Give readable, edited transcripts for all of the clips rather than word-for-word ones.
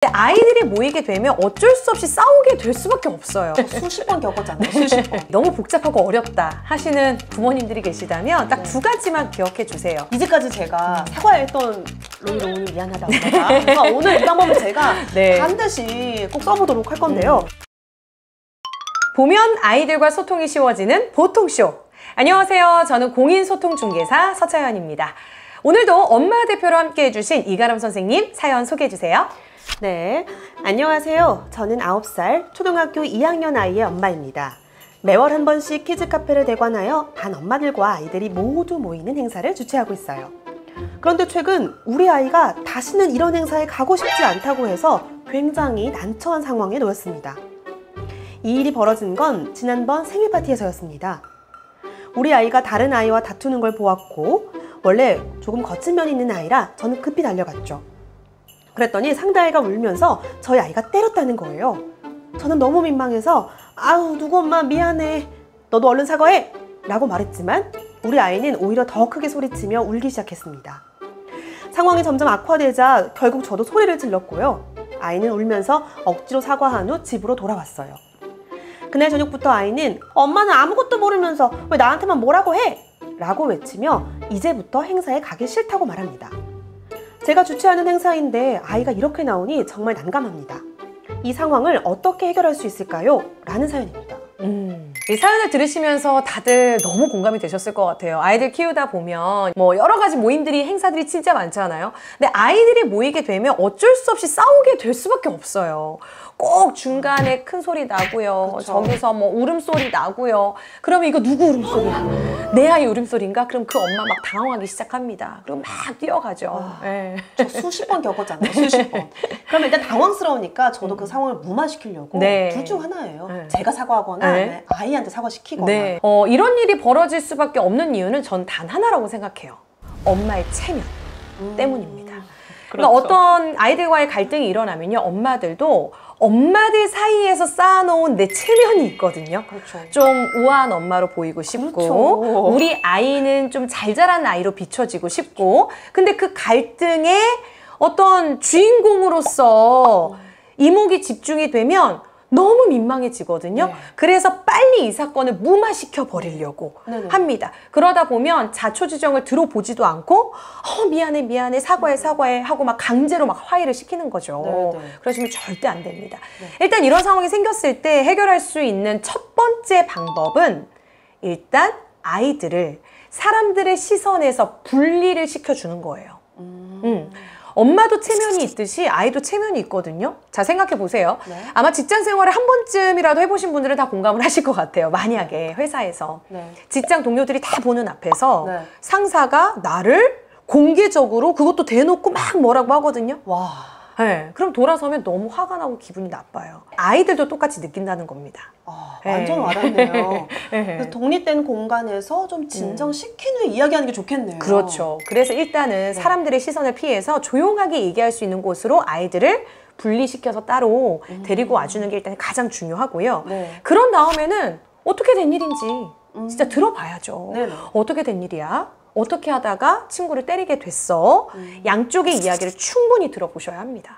아이들이 모이게 되면 어쩔 수 없이 싸우게 될 수밖에 없어요. 수십 번 겪었잖아요. 수십 번. 너무 복잡하고 어렵다 하시는 부모님들이 계시다면 딱 두 가지만 기억해 주세요. 이제까지 제가 사과했던 로이로 오늘 미안하다고 그러니까 오늘 이 방법을 제가 반드시 꼭 써보도록 할 건데요. 보면 아이들과 소통이 쉬워지는 보통쇼. 안녕하세요. 저는 공인소통중개사 서차연입니다. 오늘도 엄마 대표로 함께 해주신 이가람 선생님 사연 소개해 주세요. 네, 안녕하세요. 저는 9살 초등학교 2학년 아이의 엄마입니다. 매월 한 번씩 키즈 카페를 대관하여 반 엄마들과 아이들이 모두 모이는 행사를 주최하고 있어요. 그런데 최근 우리 아이가 다시는 이런 행사에 가고 싶지 않다고 해서 굉장히 난처한 상황에 놓였습니다. 이 일이 벌어진 건 지난번 생일 파티에서였습니다. 우리 아이가 다른 아이와 다투는 걸 보았고 원래 조금 거친 면이 있는 아이라 저는 급히 달려갔죠. 그랬더니 상대아이가 울면서 저희 아이가 때렸다는 거예요. 저는 너무 민망해서 아우 누구 엄마 미안해, 너도 얼른 사과해 라고 말했지만 우리 아이는 오히려 더 크게 소리치며 울기 시작했습니다. 상황이 점점 악화되자 결국 저도 소리를 질렀고요. 아이는 울면서 억지로 사과한 후 집으로 돌아왔어요. 그날 저녁부터 아이는 엄마는 아무것도 모르면서 왜 나한테만 뭐라고 해? 라고 외치며 이제부터 행사에 가기 싫다고 말합니다. 제가 주최하는 행사인데 아이가 이렇게 나오니 정말 난감합니다. 이 상황을 어떻게 해결할 수 있을까요? 라는 사연입니다. 이 사연을 들으시면서 다들 너무 공감이 되셨을 것 같아요. 아이들 키우다 보면 뭐 여러 가지 모임들이 행사들이 진짜 많잖아요. 근데 아이들이 모이게 되면 어쩔 수 없이 싸우게 될 수밖에 없어요. 꼭 중간에 큰 소리 나고요. 그쵸. 저기서 뭐 울음소리 나고요. 그러면 이거 누구 울음소리야? 내 아이 울음소리인가? 그럼 그 엄마 막 당황하기 시작합니다. 그리고 막 뛰어가죠. 네. 저 수십 번 겪었잖아요. 수십 번. 그러면 일단 당황스러우니까 저도 그 상황을 무마시키려고 둘 중 하나예요. 제가 사과하거나 아이한테 사과시키거나. 이런 일이 벌어질 수밖에 없는 이유는 전 단 하나라고 생각해요. 엄마의 체면 때문입니다. 그러니까 어떤 아이들과의 갈등이 일어나면요, 엄마들도 엄마들 사이에서 쌓아놓은 내 체면이 있거든요. 그렇죠. 좀 우아한 엄마로 보이고 싶고, 그렇죠. 우리 아이는 좀 잘 자란 아이로 비춰지고 싶고, 근데 그 갈등의 어떤 주인공으로서 이목이 집중이 되면 너무 민망해지거든요. 네. 그래서 빨리 이 사건을 무마시켜 버리려고 합니다. 그러다 보면 자초지종을 들어보지도 않고 미안해 사과해 하고 막 강제로 막 화해를 시키는 거죠. 그러시면 절대 안 됩니다. 일단 이런 상황이 생겼을 때 해결할 수 있는 첫 번째 방법은 일단 아이들을 사람들의 시선에서 분리를 시켜주는 거예요. 엄마도 체면이 있듯이 아이도 체면이 있거든요. 자, 생각해 보세요. 아마 직장 생활을 한 번쯤이라도 해보신 분들은 다 공감을 하실 것 같아요. 만약에 회사에서 직장 동료들이 다 보는 앞에서 상사가 나를 공개적으로 그것도 대놓고 막 뭐라고 하거든요. 와. 네, 그럼 돌아서면 너무 화가 나고 기분이 나빠요. 아이들도 똑같이 느낀다는 겁니다. 완전 와닿네요. 그래서 독립된 공간에서 좀 진정시킨 후에 이야기하는 게 좋겠네요. 그렇죠. 그래서 일단은 사람들의 시선을 피해서 조용하게 얘기할 수 있는 곳으로 아이들을 분리시켜서 따로 데리고 와주는 게 일단 가장 중요하고요. 그런 다음에는 어떻게 된 일인지 진짜 들어봐야죠. 어떻게 된 일이야? 어떻게 하다가 친구를 때리게 됐어? 양쪽의 이야기를 충분히 들어보셔야 합니다.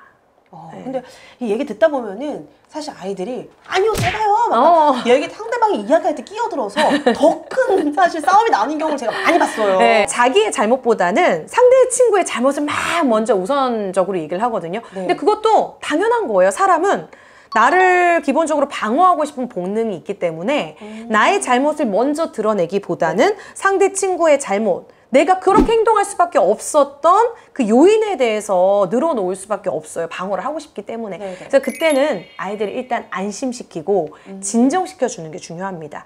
근데 이 얘기 듣다 보면은 사실 아이들이 아니요 제가요 막 얘기 상대방이 이야기할 때 끼어들어서 더 큰 사실 싸움이 나는 경우를 제가 많이 봤어요. 자기의 잘못보다는 상대의 친구의 잘못을 막 먼저 우선적으로 얘기를 하거든요. 근데 그것도 당연한 거예요. 사람은 나를 기본적으로 방어하고 싶은 본능이 있기 때문에 나의 잘못을 먼저 드러내기보다는 상대 친구의 잘못, 내가 그렇게 행동할 수밖에 없었던 그 요인에 대해서 늘어놓을 수밖에 없어요. 방어를 하고 싶기 때문에. 그래서 그때는 아이들을 일단 안심시키고 진정시켜주는 게 중요합니다.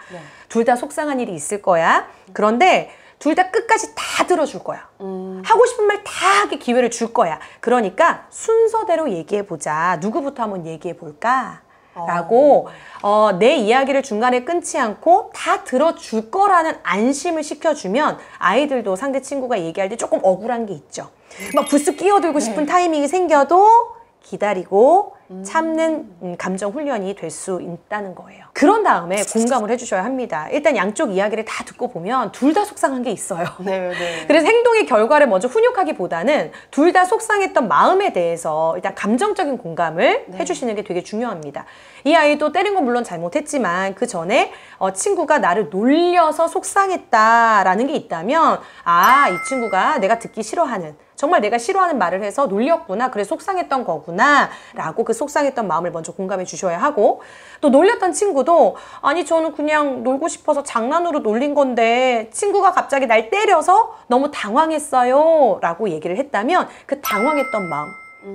둘 다 속상한 일이 있을 거야. 그런데 둘 다 끝까지 다 들어줄 거야. 하고 싶은 말 다 하게 기회를 줄 거야. 그러니까 순서대로 얘기해보자. 누구부터 한번 얘기해볼까? 라고 내 이야기를 중간에 끊지 않고 다 들어줄 거라는 안심을 시켜주면 아이들도 상대 친구가 얘기할 때 조금 억울한 게 있죠. 막 불쑥 끼어들고 싶은 타이밍이 생겨도 기다리고 참는 감정 훈련이 될 수 있다는 거예요. 그런 다음에 공감을 해주셔야 합니다. 일단 양쪽 이야기를 다 듣고 보면 둘 다 속상한 게 있어요. 네, 네. 그래서 행동의 결과를 먼저 훈육하기보다는 둘 다 속상했던 마음에 대해서 일단 감정적인 공감을 해주시는 게 되게 중요합니다. 이 아이도 때린 건 물론 잘못했지만 그 전에 친구가 나를 놀려서 속상했다라는 게 있다면 아, 이 친구가 내가 듣기 싫어하는 정말 내가 싫어하는 말을 해서 놀렸구나. 그래서 속상했던 거구나. 라고 그 속상했던 마음을 먼저 공감해 주셔야 하고 또 놀렸던 친구도 아니 저는 그냥 놀고 싶어서 장난으로 놀린 건데 친구가 갑자기 날 때려서 너무 당황했어요. 라고 얘기를 했다면 그 당황했던 마음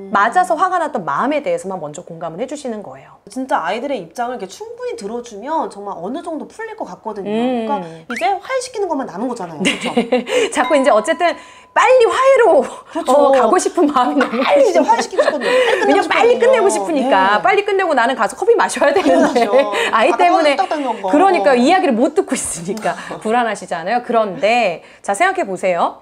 맞아서 화가 났던 마음에 대해서만 먼저 공감을 해주시는 거예요. 진짜 아이들의 입장을 이렇게 충분히 들어주면 정말 어느 정도 풀릴 것 같거든요. 그러니까 이제 화해시키는 것만 남은 거잖아요. 그렇죠? 자꾸 이제 어쨌든 빨리 화해로 그렇죠. 가고 싶은 마음이 너무 빨리 이제 화해시키고 싶거든요. 왜냐면 빨리 끝내고 싶으니까 네. 빨리 끝내고 나는 가서 커피 마셔야 되는데 아이 때문에 그러니까 이야기를 못 듣고 있으니까 불안하시잖아요. 그런데 자 생각해 보세요.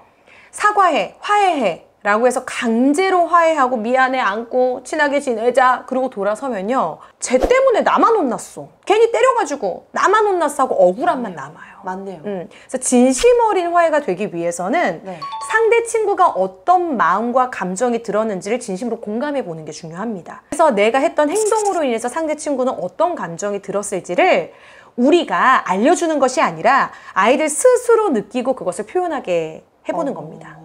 사과해, 화해해 라고 해서 강제로 화해하고 미안해 안고 친하게 지내자 그러고 돌아서면요 쟤 때문에 나만 혼났어 괜히 때려가지고 나만 혼났어 하고 억울함만 남아요. 맞네요. 그래서 진심 어린 화해가 되기 위해서는 상대 친구가 어떤 마음과 감정이 들었는지를 진심으로 공감해 보는 게 중요합니다. 그래서 내가 했던 행동으로 인해서 상대 친구는 어떤 감정이 들었을지를 우리가 알려주는 것이 아니라 아이들 스스로 느끼고 그것을 표현하게 해보는 겁니다.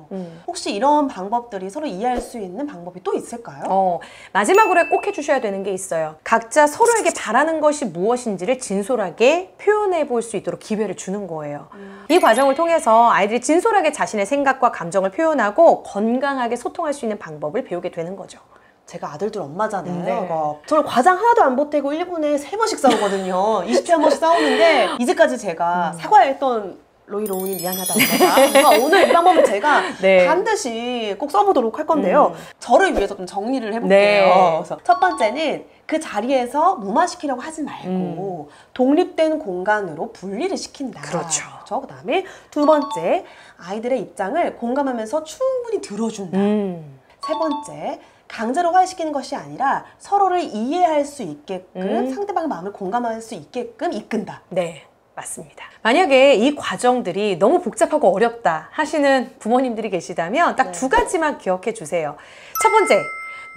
혹시 이런 방법들이 서로 이해할 수 있는 방법이 또 있을까요? 마지막으로 꼭 해주셔야 되는 게 있어요. 각자 서로에게 바라는 것이 무엇인지를 진솔하게 표현해 볼 수 있도록 기회를 주는 거예요. 이 과정을 통해서 아이들이 진솔하게 자신의 생각과 감정을 표현하고 건강하게 소통할 수 있는 방법을 배우게 되는 거죠. 제가 아들들 엄마잖아요. 네. 그러니까 저는 과장 하나도 안 보태고 1분에 3번씩 싸우거든요. 20초에 한 번씩 싸우는데 이제까지 제가 사과했던 로이로운이 미안하다 엄마가. 그래서 오늘 이 방법은 제가 반드시 꼭 써보도록 할 건데요. 저를 위해서 좀 정리를 해볼게요. 그래서 첫 번째는 그 자리에서 무마시키려고 하지 말고 독립된 공간으로 분리를 시킨다. 그렇죠. 그 다음에 두 번째, 아이들의 입장을 공감하면서 충분히 들어준다. 세 번째, 강제로 화해시키는 것이 아니라 서로를 이해할 수 있게끔 상대방의 마음을 공감할 수 있게끔 이끈다. 네. 맞습니다. 만약에 이 과정들이 너무 복잡하고 어렵다 하시는 부모님들이 계시다면 딱 두 가지만 기억해 주세요. 첫 번째,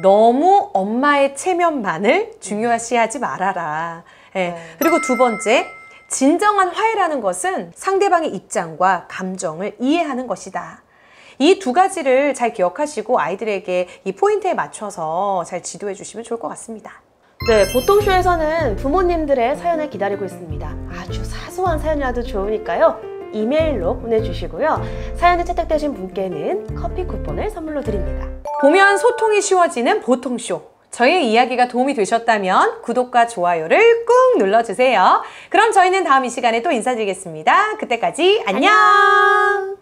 너무 엄마의 체면만을 중요시하지 말아라. 그리고 두 번째, 진정한 화해라는 것은 상대방의 입장과 감정을 이해하는 것이다. 이 두 가지를 잘 기억하시고 아이들에게 이 포인트에 맞춰서 잘 지도해 주시면 좋을 것 같습니다. 네, 보통쇼에서는 부모님들의 사연을 기다리고 있습니다. 아주 사소한 사연이라도 좋으니까요. 이메일로 보내주시고요. 사연이 채택되신 분께는 커피 쿠폰을 선물로 드립니다. 보면 소통이 쉬워지는 보통쇼. 저희의 이야기가 도움이 되셨다면 구독과 좋아요를 꾹 눌러주세요. 그럼 저희는 다음 이 시간에 또 인사드리겠습니다. 그때까지 안녕!